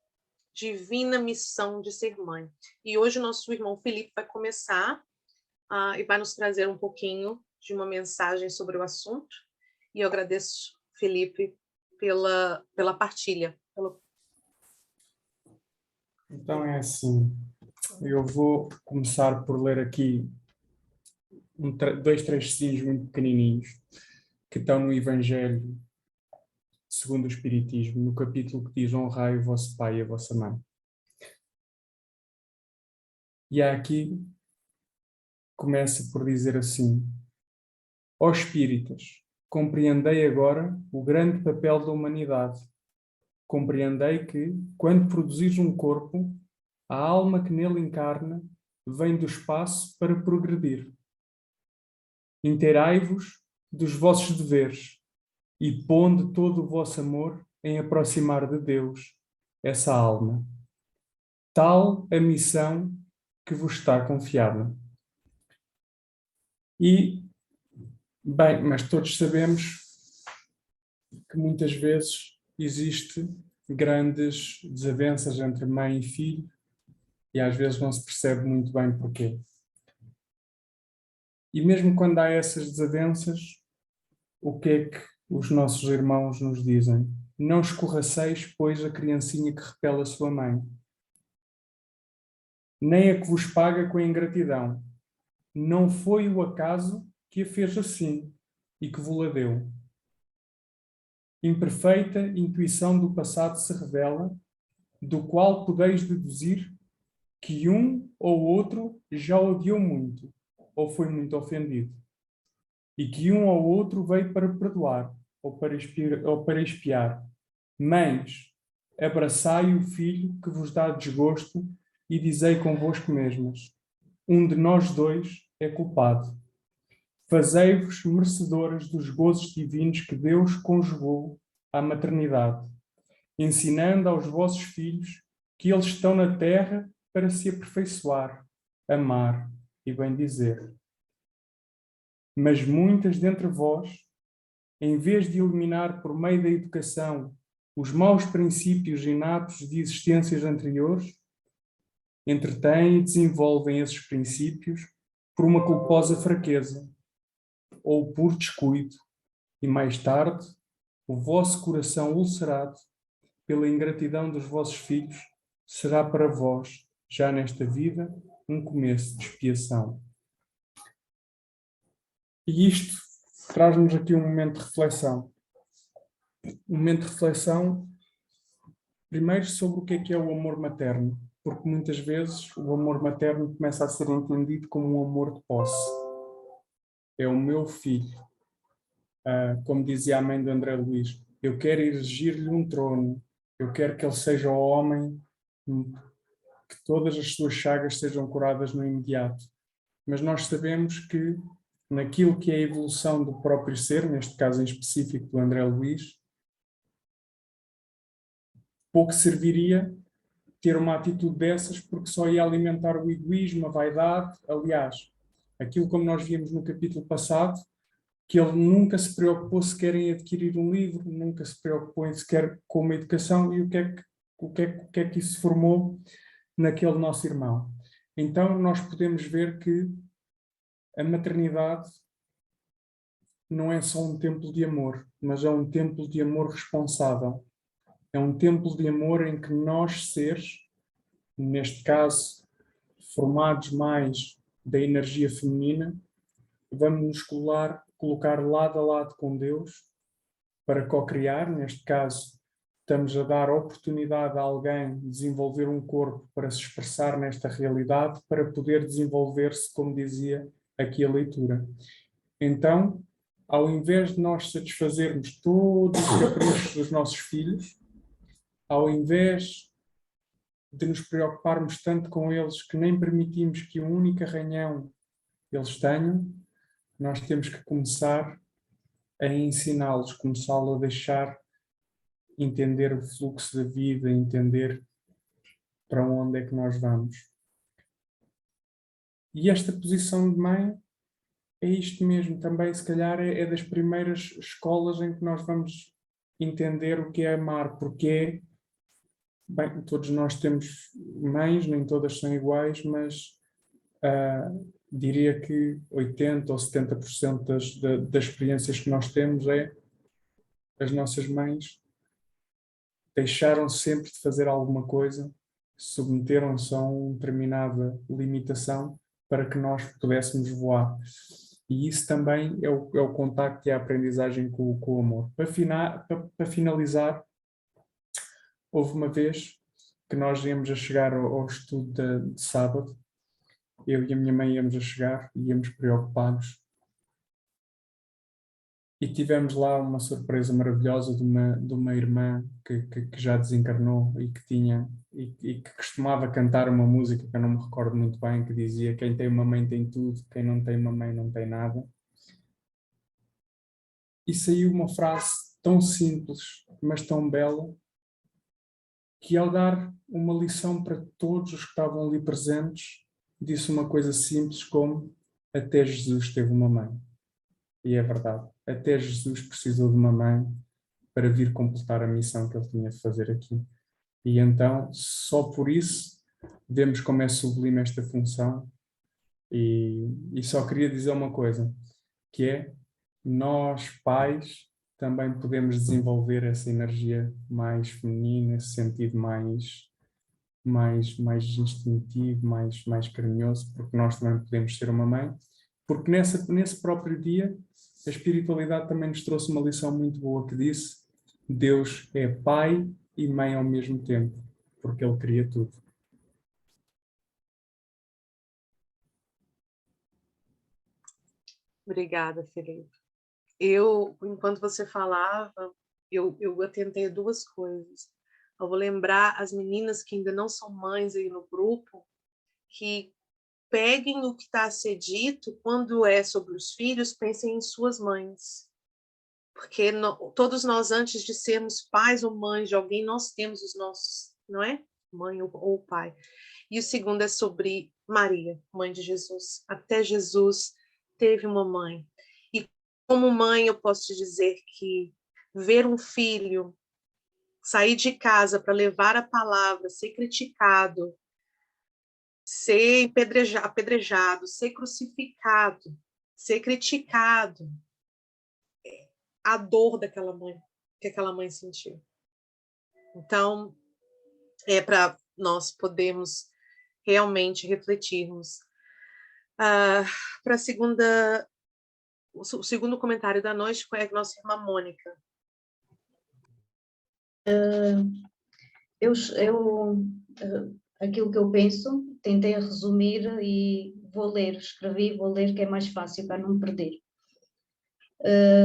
divina missão de ser mãe. E hoje o nosso irmão Felipe vai começar e vai nos trazer um pouquinho de uma mensagem sobre o assunto. E eu agradeço, Felipe, pela partilha. Então é assim, eu vou começar por ler aqui 2 trechozinhos muito pequenininhos que estão no Evangelho segundo o Espiritismo, no capítulo que diz: honrai o vosso pai e a vossa mãe. E há aqui, começa por dizer assim: ó espíritas, compreendei agora o grande papel da humanidade. Compreendei que, quando produzis um corpo, a alma que nele encarna vem do espaço para progredir. Inteirai-vos dos vossos deveres e ponde todo o vosso amor em aproximar de Deus essa alma. Tal a missão que vos está confiada. E, bem, mas todos sabemos que muitas vezes existe grandes desavenças entre mãe e filho e às vezes não se percebe muito bem porquê. E mesmo quando há essas desavenças, o que é que os nossos irmãos nos dizem? Não escorraceis, pois, a criancinha que repele a sua mãe, nem a que vos paga com a ingratidão. Não foi o acaso que a fez assim e que vos-la deu. Imperfeita intuição do passado se revela, do qual podeis deduzir que um ou outro já odiou muito, ou foi muito ofendido, e que um ou outro veio para perdoar, ou para expiar. Mães, abraçai o filho que vos dá desgosto e dizei convosco mesmas: um de nós dois é culpado. Fazei-vos merecedoras dos gozos divinos que Deus conjugou à maternidade, ensinando aos vossos filhos que eles estão na terra para se aperfeiçoar, amar e bendizer. Mas muitas dentre vós, em vez de eliminar por meio da educação os maus princípios inatos de existências anteriores, entretêm e desenvolvem esses princípios por uma culposa fraqueza ou por descuido, e mais tarde o vosso coração ulcerado pela ingratidão dos vossos filhos será para vós, já nesta vida, um começo de expiação. E isto traz-nos aqui um momento de reflexão. Um momento de reflexão, primeiro, sobre o que é o amor materno, porque muitas vezes o amor materno começa a ser entendido como um amor de posse. É o meu filho. Como dizia a mãe do André Luís, eu quero erigir-lhe um trono, eu quero que ele seja o homem, que todas as suas chagas sejam curadas no imediato. Mas nós sabemos que naquilo que é a evolução do próprio ser, neste caso em específico do André Luís, pouco serviria ter uma atitude dessas, porque só ia alimentar o egoísmo, a vaidade. Aliás, aquilo como nós vimos no capítulo passado, que ele nunca se preocupou sequer em adquirir um livro, nunca se preocupou em sequer com uma educação, e o que é que isso formou naquele nosso irmão. Então nós podemos ver que a maternidade não é só um templo de amor, mas é um templo de amor responsável. É um templo de amor em que nós, seres, neste caso, formados mais da energia feminina, vamos nos colocar lado a lado com Deus para co-criar. Neste caso, estamos a dar oportunidade a alguém de desenvolver um corpo para se expressar nesta realidade, para poder desenvolver-se, como dizia aqui a leitura. Então, ao invés de nós satisfazermos todos os caprichos dos nossos filhos, ao invés de nos preocuparmos tanto com eles que nem permitimos que um único arranhão eles tenham, nós temos que começar a ensiná-los, começá-los a deixar entender o fluxo da vida, entender para onde é que nós vamos. E esta posição de mãe é isto mesmo, também se calhar é das primeiras escolas em que nós vamos entender o que é amar, porque bem, todos nós temos mães, nem todas são iguais, mas diria que 80% ou 70% das experiências que nós temos é as nossas mães deixaram sempre de fazer alguma coisa, submeteram-se a uma determinada limitação para que nós pudéssemos voar. E isso também é o contacto e a aprendizagem com o amor. Para finalizar, houve uma vez que nós íamos a chegar ao estudo de sábado, eu e a minha mãe íamos a chegar, íamos preocupados, e tivemos lá uma surpresa maravilhosa de uma irmã que já desencarnou e que costumava cantar uma música que eu não me recordo muito bem, que dizia: quem tem uma mãe tem tudo, quem não tem uma mãe não tem nada. E saiu uma frase tão simples, mas tão bela, que ao dar uma lição para todos os que estavam ali presentes, disse uma coisa simples como: até Jesus teve uma mãe. E é verdade, até Jesus precisou de uma mãe para vir completar a missão que ele tinha de fazer aqui. E então, só por isso, vemos como é sublime esta função. E só queria dizer uma coisa, que é: nós, pais, também podemos desenvolver essa energia mais feminina, esse sentido mais instintivo, mais carinhoso, porque nós também podemos ser uma mãe, porque nesse próprio dia a espiritualidade também nos trouxe uma lição muito boa que disse: Deus é pai e mãe ao mesmo tempo, porque Ele cria tudo. Obrigada, Felipe. Enquanto você falava, eu atentei a duas coisas. Eu vou lembrar as meninas que ainda não são mães aí no grupo, que peguem o que está a ser dito, quando é sobre os filhos, pensem em suas mães. Porque todos nós, antes de sermos pais ou mães de alguém, nós temos os nossos, não é? Mãe ou pai. E o segundo é sobre Maria, mãe de Jesus. Até Jesus teve uma mãe. E como mãe, eu posso te dizer que ver um filho sair de casa para levar a palavra, ser criticado, ser apedrejado, ser crucificado, ser criticado, a dor daquela mãe, que aquela mãe sentiu. Então, é para nós podermos realmente refletirmos. Para o segundo comentário da noite foi a nossa irmã Mônica. Aquilo que eu penso, tentei resumir e vou ler, que é mais fácil para não me perder.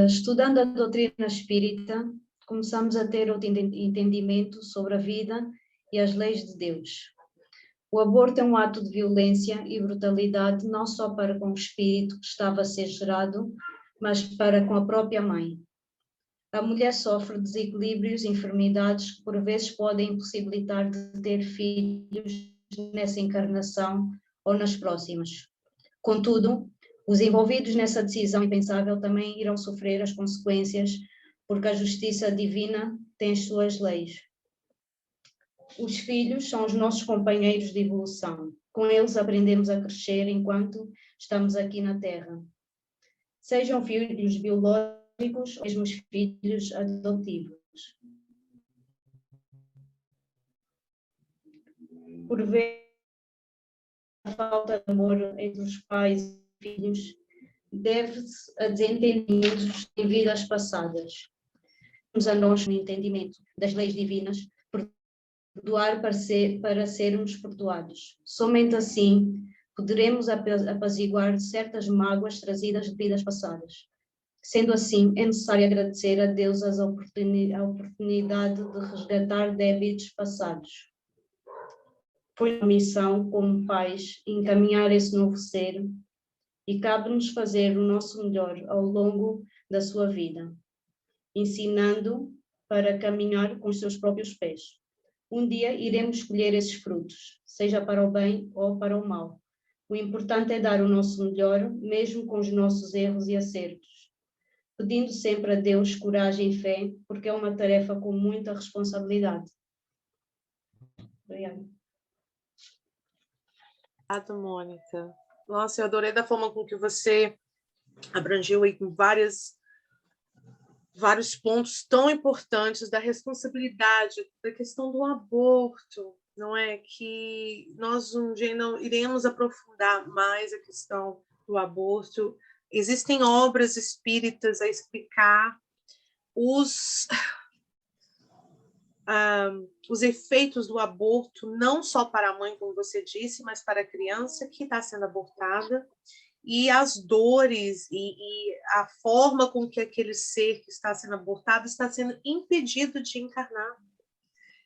Estudando a doutrina espírita, começamos a ter outro entendimento sobre a vida e as leis de Deus. O aborto é um ato de violência e brutalidade não só para com o espírito que estava a ser gerado, mas para com a própria mãe. A mulher sofre desequilíbrios e enfermidades que por vezes podem impossibilitar de ter filhos nessa encarnação ou nas próximas. Contudo, os envolvidos nessa decisão impensável também irão sofrer as consequências, porque a justiça divina tem as suas leis. Os filhos são os nossos companheiros de evolução. Com eles aprendemos a crescer enquanto estamos aqui na Terra. Sejam filhos biológicos ou mesmo filhos adotivos. Por vezes, a falta de amor entre os pais e filhos deve-se a desentendimentos em vidas passadas. Vamos a nós no entendimento das leis divinas, perdoar para sermos perdoados. Somente assim poderemos apaziguar certas mágoas trazidas de vidas passadas. Sendo assim, é necessário agradecer a Deus a oportunidade de resgatar débitos passados. Foi uma missão, como pais, encaminhar esse novo ser e cabe-nos fazer o nosso melhor ao longo da sua vida, ensinando para caminhar com os seus próprios pés. Um dia iremos escolher esses frutos, seja para o bem ou para o mal. O importante é dar o nosso melhor, mesmo com os nossos erros e acertos, pedindo sempre a Deus coragem e fé, porque é uma tarefa com muita responsabilidade. Obrigada. Obrigada, Mônica. Nossa, eu adorei da forma com que você abrangiu aí com vários pontos tão importantes da responsabilidade, da questão do aborto, não é? Que nós um dia não iremos aprofundar mais a questão do aborto. Existem obras espíritas a explicar os efeitos do aborto, não só para a mãe, como você disse, mas para a criança que está sendo abortada, e as dores e a forma com que aquele ser que está sendo abortado está sendo impedido de encarnar.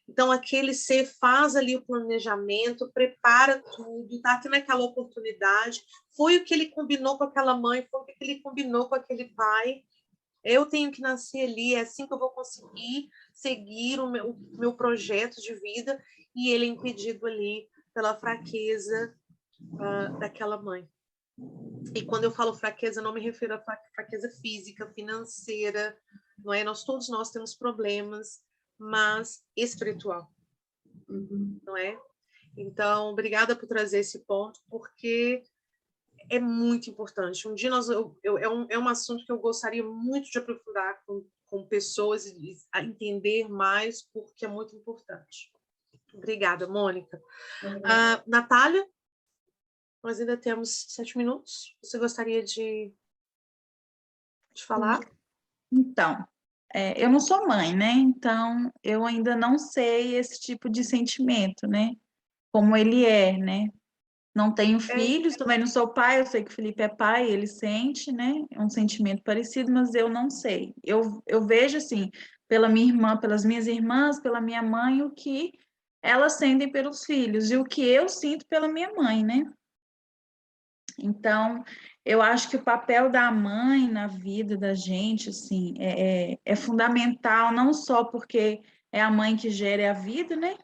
Então, aquele ser faz ali o planejamento, prepara tudo, está tendo aquela oportunidade, foi o que ele combinou com aquela mãe, foi o que ele combinou com aquele pai. Eu tenho que nascer ali, é assim que eu vou conseguir seguir o meu projeto de vida, e ele é impedido ali pela fraqueza daquela mãe. E quando eu falo fraqueza, não me refiro à fraqueza física, financeira, não é? Todos nós temos problemas, mas espiritual, não é? Então, obrigada por trazer esse ponto, porque é muito importante. Um dia é um assunto que eu gostaria muito de aprofundar com pessoas e a entender mais, porque é muito importante. Obrigada, Mônica. Natália, nós ainda temos 7 minutos. Você gostaria de falar? Então, eu não sou mãe, né? Então, eu ainda não sei esse tipo de sentimento, né? Como ele é, né? Não tenho filhos, também não sou pai, eu sei que o Felipe é pai, ele sente, né? É um sentimento parecido, mas eu não sei. Eu vejo, assim, pela minha irmã, pelas minhas irmãs, pela minha mãe, o que elas sentem pelos filhos e o que eu sinto pela minha mãe, né? Então, eu acho que o papel da mãe na vida da gente, assim, é fundamental, não só porque é a mãe que gera a vida, né?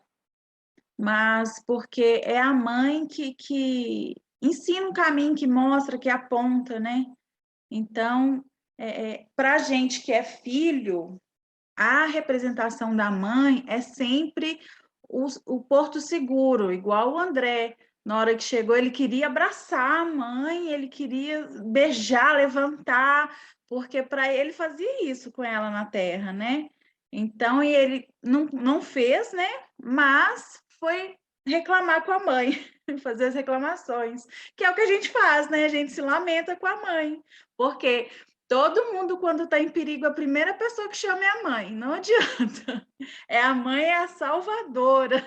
Mas porque é a mãe que ensina um caminho, que mostra, que aponta, né? Então, para a gente que é filho, a representação da mãe é sempre o porto seguro, igual o André. Na hora que chegou, ele queria abraçar a mãe, ele queria beijar, levantar, porque para ele fazia isso com ela na terra, né? Então, e ele não fez, né? Mas foi reclamar com a mãe, fazer as reclamações, que é o que a gente faz, né? A gente se lamenta com a mãe, porque todo mundo, quando está em perigo, a primeira pessoa que chama é a mãe, não adianta. A mãe é a salvadora.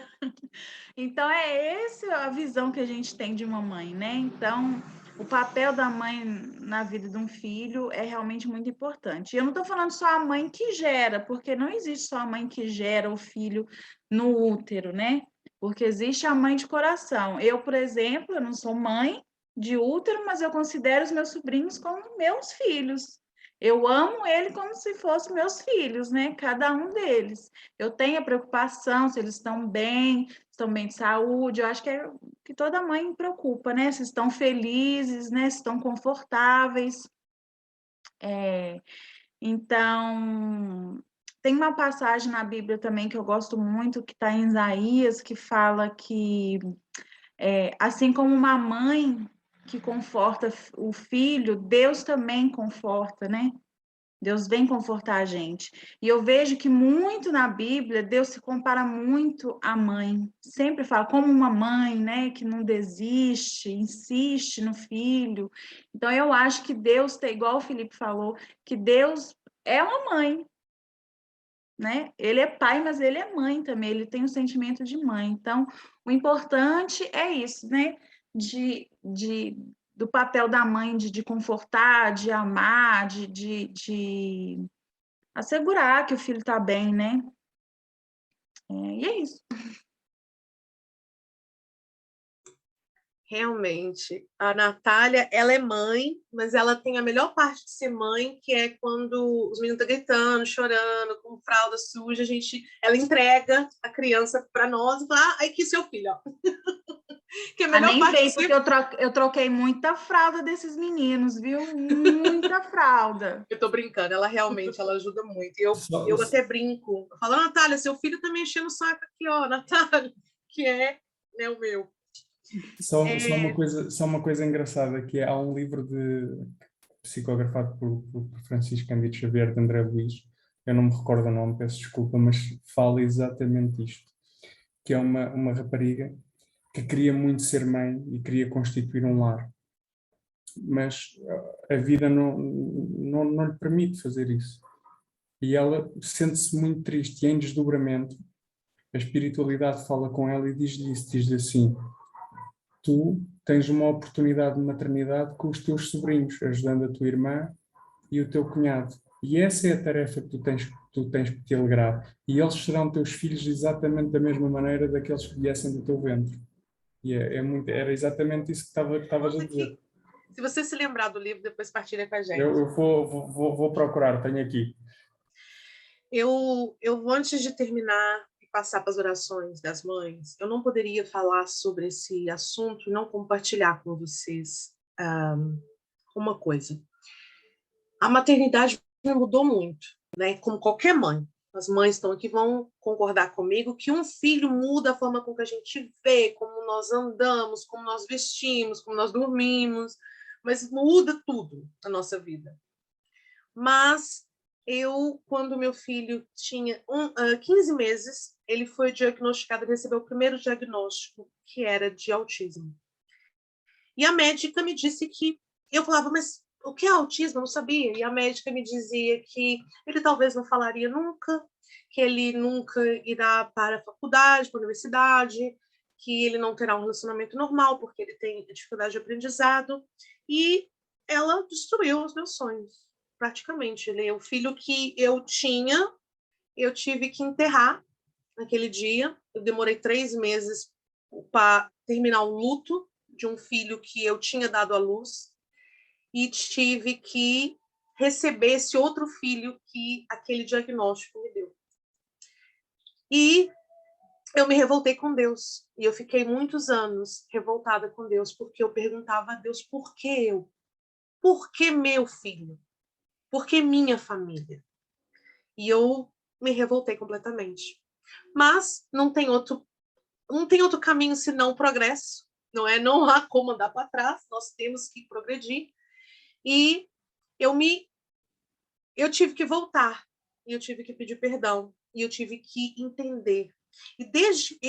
Então, é essa a visão que a gente tem de uma mãe, né? Então, o papel da mãe na vida de um filho é realmente muito importante. E eu não estou falando só a mãe que gera, porque não existe só a mãe que gera o filho no útero, né? Porque existe a mãe de coração. Eu, por exemplo, eu não sou mãe de útero, mas eu considero os meus sobrinhos como meus filhos. Eu amo ele como se fossem meus filhos, né? Cada um deles. Eu tenho a preocupação se eles estão bem de saúde. Eu acho que é que toda mãe preocupa, né? Se estão felizes, né? Se estão confortáveis. Então, tem uma passagem na Bíblia também que eu gosto muito, que está em Isaías, que fala que assim como uma mãe que conforta o filho, Deus também conforta, né? Deus vem confortar a gente. E eu vejo que muito na Bíblia, Deus se compara muito à mãe. Sempre fala como uma mãe, né, que não desiste, insiste no filho. Então, eu acho que Deus, igual o Felipe falou, que Deus é uma mãe, né? Ele é pai, mas ele é mãe também, ele tem um sentimento de mãe. Então, o importante é isso, né? Do papel da mãe de confortar, de amar, de assegurar que o filho está bem, né? E é isso. Realmente, a Natália, ela é mãe, mas ela tem a melhor parte de ser mãe, que é quando os meninos estão gritando, chorando, com fralda suja, ela entrega a criança para nós e fala, aí que seu filho, ó. Que é a melhor nem parte vem, de ser... porque eu troquei muita fralda desses meninos, viu? Muita fralda. Eu tô brincando, ela realmente, ela ajuda muito. Eu até brinco, eu falo, Natália, seu filho tá me enchendo o saco aqui, ó, Natália, que é o meu. Só uma coisa engraçada, que há um livro psicografado por Francisco Cândido Xavier, de André Luiz, eu não me recordo o nome, peço desculpa, mas fala exatamente isto, que é uma rapariga que queria muito ser mãe e queria constituir um lar, mas a vida não lhe permite fazer isso. E ela sente-se muito triste e em desdobramento, a espiritualidade fala com ela e diz-lhe assim: tu tens uma oportunidade de maternidade com os teus sobrinhos, ajudando a tua irmã e o teu cunhado. E essa é a tarefa que tu tens que te alegrar. E eles serão teus filhos exatamente da mesma maneira daqueles que viessem do teu ventre. E era exatamente isso que estavas a dizer. Se você se lembrar do livro, depois partilha com a gente. Eu vou procurar, tenho aqui. Eu antes de terminar e passar para as orações das mães, eu não poderia falar sobre esse assunto e não compartilhar com vocês uma coisa. A maternidade me mudou muito, né? Como qualquer mãe. As mães estão aqui vão concordar comigo que um filho muda a forma com que a gente vê, como nós andamos, como nós vestimos, como nós dormimos. mas muda tudo na nossa vida. Mas quando meu filho tinha 15 meses, ele foi diagnosticado, recebeu o primeiro diagnóstico, que era de autismo. E a médica me disse que... Eu falava, mas o que é autismo? Eu não sabia. E a médica me dizia que ele talvez não falaria nunca, que ele nunca irá para a faculdade, para a universidade, que ele não terá um relacionamento normal, porque ele tem dificuldade de aprendizado. E ela destruiu os meus sonhos, praticamente. Ele é o filho que eu tinha, eu tive que enterrar naquele dia. Eu demorei 3 meses para terminar o luto de um filho que eu tinha dado à luz e tive que receber esse outro filho que aquele diagnóstico me deu. E eu me revoltei com Deus. E eu fiquei muitos anos revoltada com Deus, porque eu perguntava a Deus, por que eu? Por que meu filho? Por que minha família? E eu me revoltei completamente. Mas não tem outro caminho senão o progresso. Não há como andar para trás, nós temos que progredir. E eu tive que voltar, e eu tive que pedir perdão, e eu tive que entender. E desde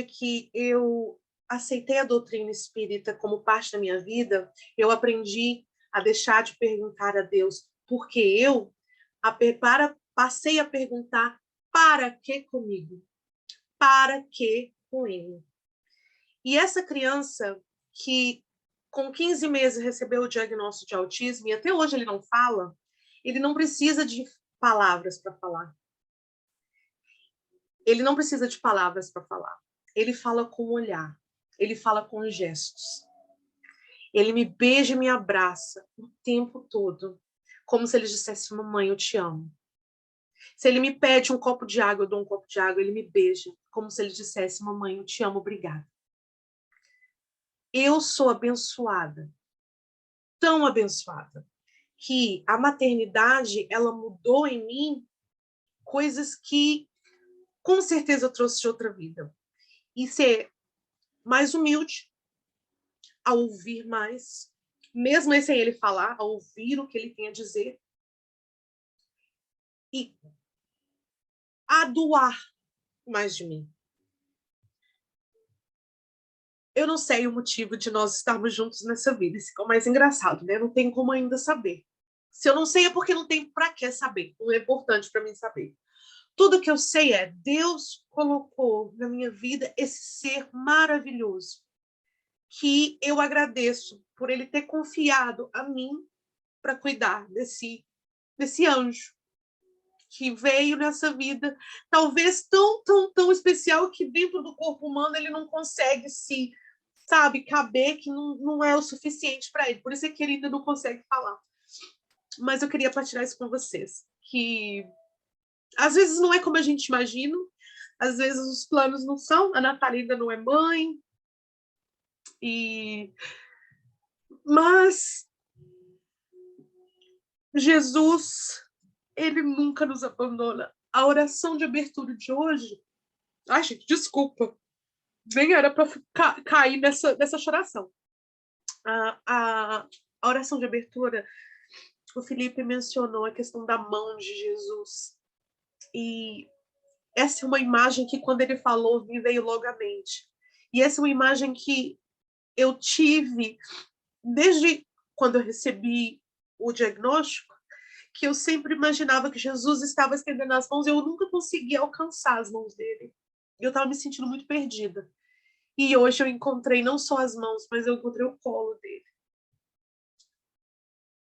que eu aceitei a doutrina espírita como parte da minha vida, eu aprendi a deixar de perguntar a Deus por que eu, passei a perguntar para que comigo? Para que com ele? E essa criança que com 15 meses recebeu o diagnóstico de autismo, e até hoje ele não fala, ele não precisa de palavras para falar. Ele não precisa de palavras para falar. Ele fala com o olhar. Ele fala com gestos. Ele me beija e me abraça o tempo todo, como se ele dissesse, mamãe, eu te amo. Se ele me pede um copo de água, eu dou um copo de água, ele me beija, como se ele dissesse, mamãe, eu te amo, obrigada. Eu sou abençoada, tão abençoada, que a maternidade, ela mudou em mim coisas que, com certeza, eu trouxe de outra vida. E ser mais humilde, a ouvir mais, mesmo sem ele falar, a ouvir o que ele tem a dizer. E a doar mais de mim. Eu não sei o motivo de nós estarmos juntos nessa vida. Isso é o mais engraçado, né? Não tem como ainda saber. Se eu não sei é porque não tem para que saber. Não é importante para mim saber. Tudo que eu sei é Deus colocou na minha vida esse ser maravilhoso que eu agradeço por ele ter confiado a mim para cuidar desse anjo que veio nessa vida, talvez tão, tão, tão especial que dentro do corpo humano ele não consegue se, caber, que não é o suficiente para ele. Por isso é que ele ainda não consegue falar. Mas eu queria partilhar isso com vocês, que às vezes não é como a gente imagina, às vezes os planos não são, a Natália ainda não é mãe, mas Jesus, ele nunca nos abandona. A oração de abertura de hoje, ai, gente, desculpa, nem era para cair nessa choração. A oração de abertura, o Felipe mencionou a questão da mão de Jesus. E essa é uma imagem que, quando ele falou, me veio logo à mente. E essa é uma imagem que eu tive desde quando eu recebi o diagnóstico, que eu sempre imaginava que Jesus estava estendendo as mãos e eu nunca conseguia alcançar as mãos dele. Eu estava me sentindo muito perdida. E hoje eu encontrei não só as mãos, mas eu encontrei o colo dele.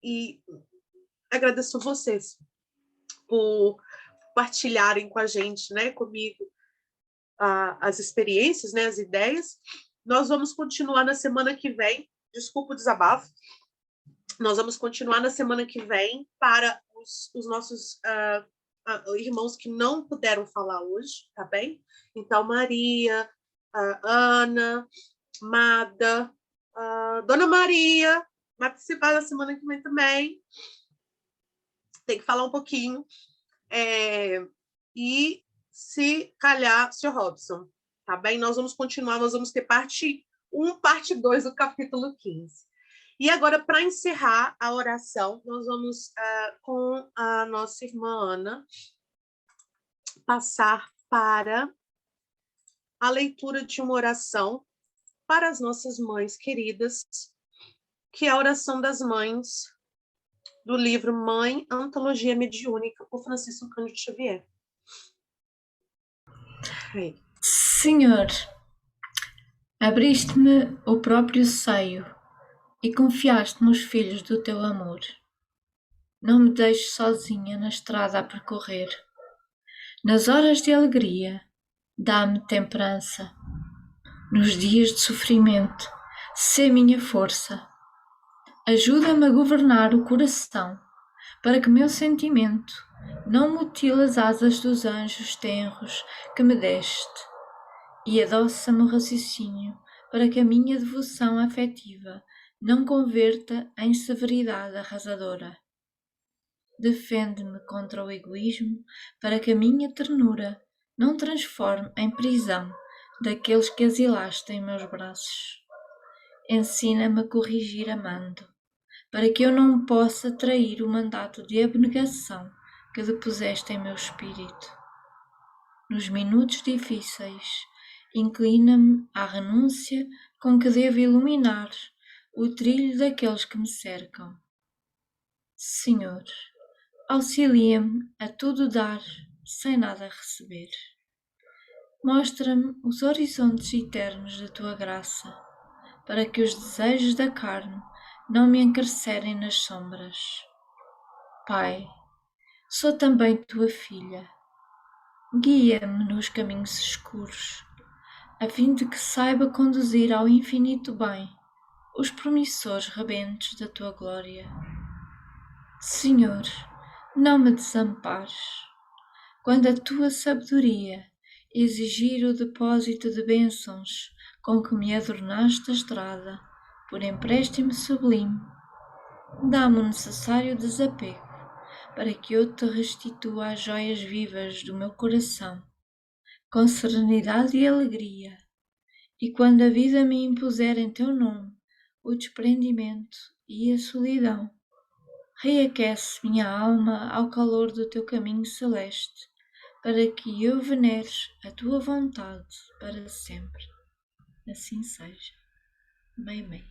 E agradeço vocês por partilharem com a gente, né, comigo, as experiências, né, as ideias. Nós vamos continuar na semana que vem. Desculpa o desabafo. Nós vamos continuar na semana que vem para os nossos irmãos que não puderam falar hoje, tá bem? Então, Maria, Ana, Mada, Dona Maria, vai participar da semana que vem também. Tem que falar um pouquinho. E, se calhar, Sr. Robson, tá bem? Nós vamos continuar, nós vamos ter parte 1, parte 2 do capítulo 15. E agora, para encerrar a oração, nós vamos, com a nossa irmã Ana, passar para a leitura de uma oração para as nossas mães queridas, que é a oração das mães do livro Mãe, Antologia Mediúnica, por Francisco Cândido Xavier. Aí. Senhor, abriste-me o próprio seio e confiaste-me os filhos do teu amor. Não me deixes sozinha na estrada a percorrer. Nas horas de alegria, dá-me temperança. Nos dias de sofrimento, sê minha força. Ajuda-me a governar o coração, para que meu sentimento não mutile as asas dos anjos tenros que me deste, e adoça-me o raciocínio, para que a minha devoção afetiva não converta em severidade arrasadora. Defende-me contra o egoísmo, para que a minha ternura não transforme em prisão daqueles que asilaste em meus braços. Ensina-me a corrigir amando, para que eu não possa trair o mandato de abnegação que depuseste em meu espírito. Nos minutos difíceis, inclina-me à renúncia com que devo iluminar o trilho daqueles que me cercam. Senhor, auxilia-me a tudo dar sem nada receber. Mostra-me os horizontes eternos da tua graça, para que os desejos da carne não me encarcerem nas sombras. Pai, sou também tua filha. Guia-me nos caminhos escuros, a fim de que saiba conduzir ao infinito bem os promissores rebentos da tua glória. Senhor, não me desampares. Quando a tua sabedoria exigir o depósito de bênçãos com que me adornaste a estrada, por empréstimo sublime, dá-me o necessário desapego, para que eu te restitua as joias vivas do meu coração, com serenidade e alegria, e quando a vida me impuser em teu nome o desprendimento e a solidão, reaquece minha alma ao calor do teu caminho celeste, para que eu venere a tua vontade para sempre. Assim seja. Amém.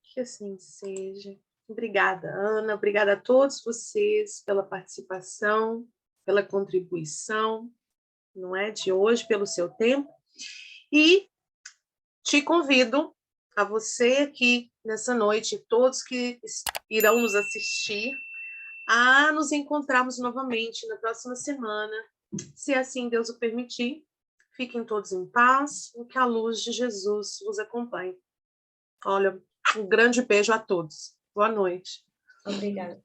Que assim seja. Obrigada, Ana. Obrigada a todos vocês pela participação, pela contribuição, não é, de hoje, pelo seu tempo. E te convido a você aqui nessa noite, todos que irão nos assistir, a nos encontrarmos novamente na próxima semana, se assim Deus o permitir. Fiquem todos em paz e que a luz de Jesus os acompanhe. Olha, um grande beijo a todos. Boa noite. Obrigada.